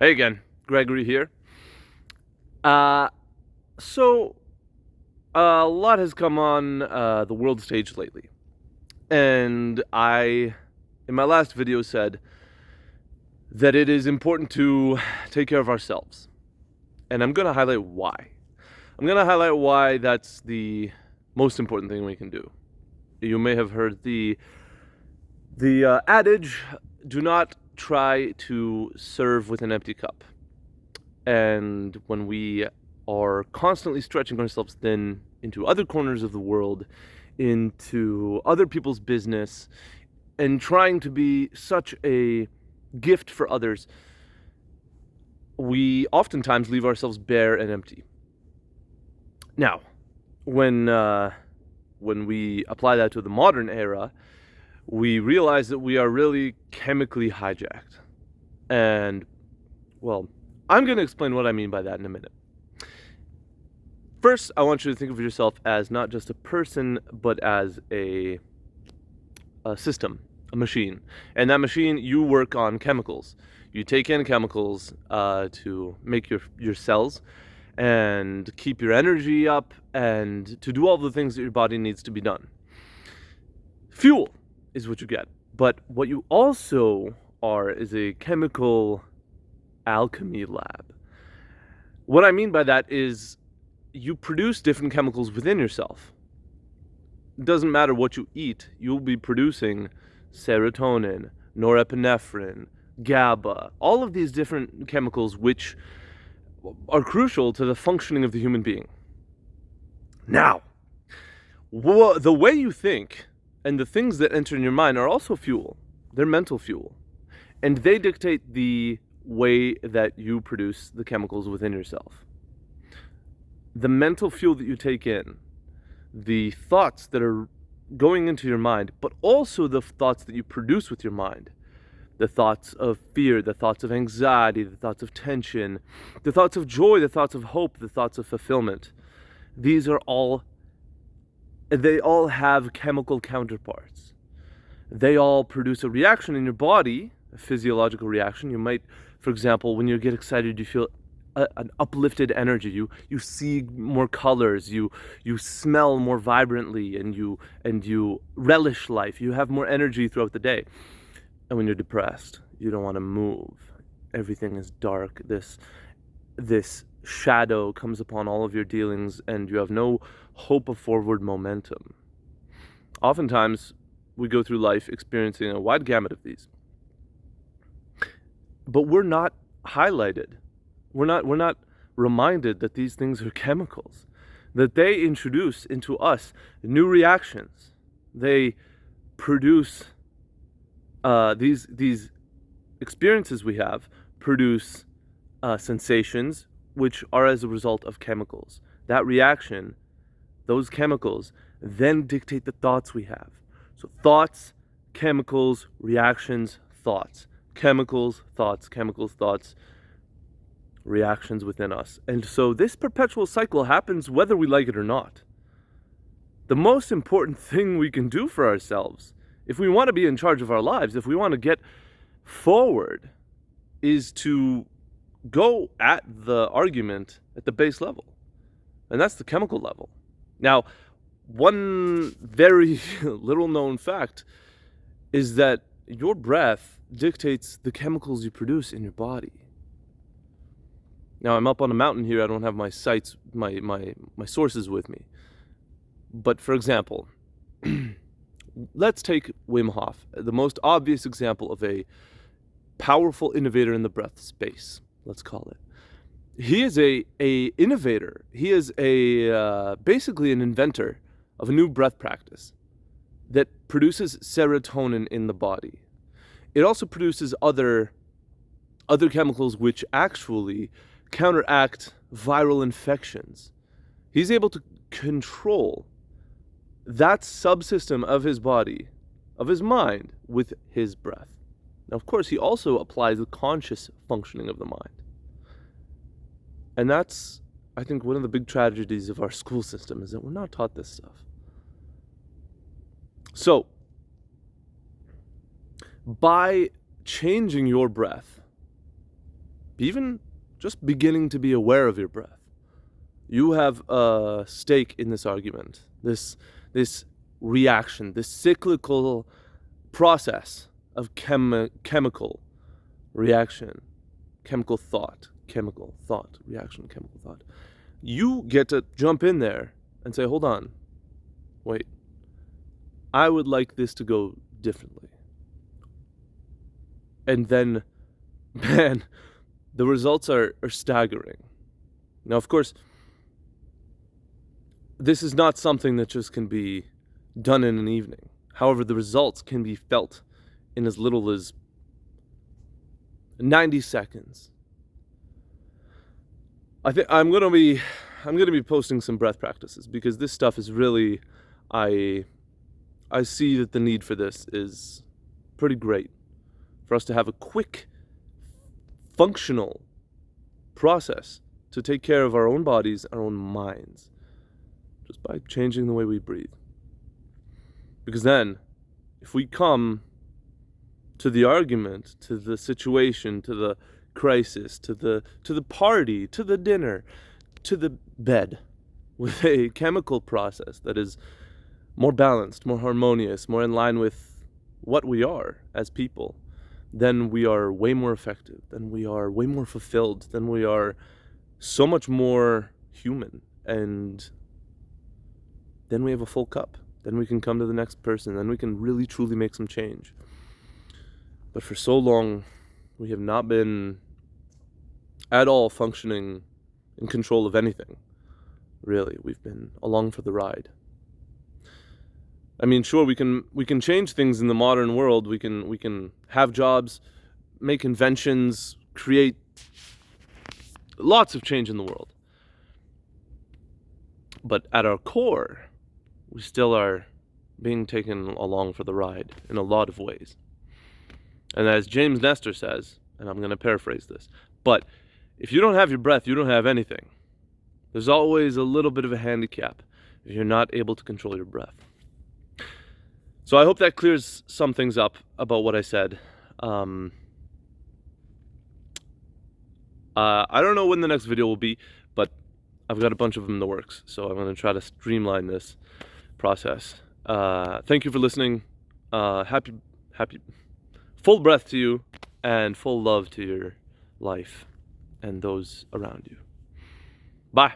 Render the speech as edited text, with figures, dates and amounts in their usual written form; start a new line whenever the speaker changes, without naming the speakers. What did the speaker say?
Hey again, Gregory here. Uh, so a lot has come on the world stage lately, and in my last video, said that it is important to take care of ourselves, and I'm going to highlight why. I'm going to highlight why that's the most important thing we can do. You may have heard the adage: "Do not try to serve with an empty cup." And when we are constantly stretching ourselves thin into other corners of the world, into other people's business, and trying to be such a gift for others, we oftentimes leave ourselves bare and empty. Now, when we apply that to the modern era, we realize that we are really chemically hijacked. And, well, I'm going to explain what I mean by that in a minute. First, I want you to think of yourself as not just a person, but as a system, a machine. And that machine, you work on chemicals. You take in chemicals to make your cells and keep your energy up and to do all the things that your body needs to be done. Fuel is what you get. But what you also are is a chemical alchemy lab. What I mean by that is you produce different chemicals within yourself. It doesn't matter what you eat, you'll be producing serotonin, norepinephrine, GABA, all of these different chemicals which are crucial to the functioning of the human being. Now, the way you think and the things that enter in your mind are also fuel. They're mental fuel. And they dictate the way that you produce the chemicals within yourself. The mental fuel that you take in, the thoughts that are going into your mind, but also the thoughts that you produce with your mind, the thoughts of fear, the thoughts of anxiety, the thoughts of tension, the thoughts of joy, the thoughts of hope, the thoughts of fulfillment. They all have chemical counterparts. They all produce a reaction in your body, a physiological reaction. You might, for example, when you get excited, you feel an uplifted energy. You see more colors. You smell more vibrantly, and you relish life. You have more energy throughout the day. And when you're depressed, you don't want to move. Everything is dark. This shadow comes upon all of your dealings, and you have no hope of forward momentum. Oftentimes, we go through life experiencing a wide gamut of these, but we're not highlighted. We're not reminded that these things are chemicals, that they introduce into us new reactions. They produce these experiences we have produce sensations which are as a result of chemicals. That reaction, those chemicals, then dictate the thoughts we have. So thoughts, chemicals, reactions, thoughts. Chemicals, thoughts, chemicals, thoughts, reactions within us. And so this perpetual cycle happens whether we like it or not. The most important thing we can do for ourselves, if we want to be in charge of our lives, if we want to get forward, is to go at the argument at the base level. And that's the chemical level. Now, one very little known fact is that your breath dictates the chemicals you produce in your body. Now, I'm up on a mountain here. I don't have my sights, my sources with me. But for example, let's take Wim Hof, the most obvious example of a powerful innovator in the breath space, let's call it. He is a innovator. He is basically an inventor of a new breath practice that produces serotonin in the body. It also produces other chemicals which actually counteract viral infections. He's able to control that subsystem of his body, of his mind, with his breath. Now, of course, he also applies the conscious functioning of the mind. And that's, I think, one of the big tragedies of our school system, is that we're not taught this stuff. So, by changing your breath, even just beginning to be aware of your breath. You have a stake in this argument, this reaction, this cyclical process of chemical reaction, chemical thought, reaction, chemical thought. You get to jump in there and say, hold on, wait, I would like this to go differently. And then, man, the results are staggering. Now, of course, this is not something that just can be done in an evening. However, the results can be felt in as little as 90 seconds. I think I'm gonna be posting some breath practices, because this stuff is really, I see that the need for this is pretty great, for us to have a quick, functional process to take care of our own bodies, our own minds, just by changing the way we breathe. Because then, if we come to the argument, to the situation, to the crisis, to the party, to the dinner, to the bed, with a chemical process that is more balanced, more harmonious, more in line with what we are as people, then we are way more effective, then we are way more fulfilled, then we are so much more human, and then we have a full cup. Then we can come to the next person, then we can really truly make some change. But for so long, we have not been at all functioning in control of anything. Really, we've been along for the ride. I mean, sure, we can change things in the modern world. We can have jobs, make inventions, create lots of change in the world. But at our core, we still are being taken along for the ride in a lot of ways. And as James Nestor says, and I'm going to paraphrase this, but if you don't have your breath, you don't have anything. There's always a little bit of a handicap if you're not able to control your breath. So I hope that clears some things up about what I said. I don't know when the next video will be, but I've got a bunch of them in the works, so I'm going to try to streamline this process. Thank you for listening. Happy full breath to you, and full love to your life and those around you. Bye.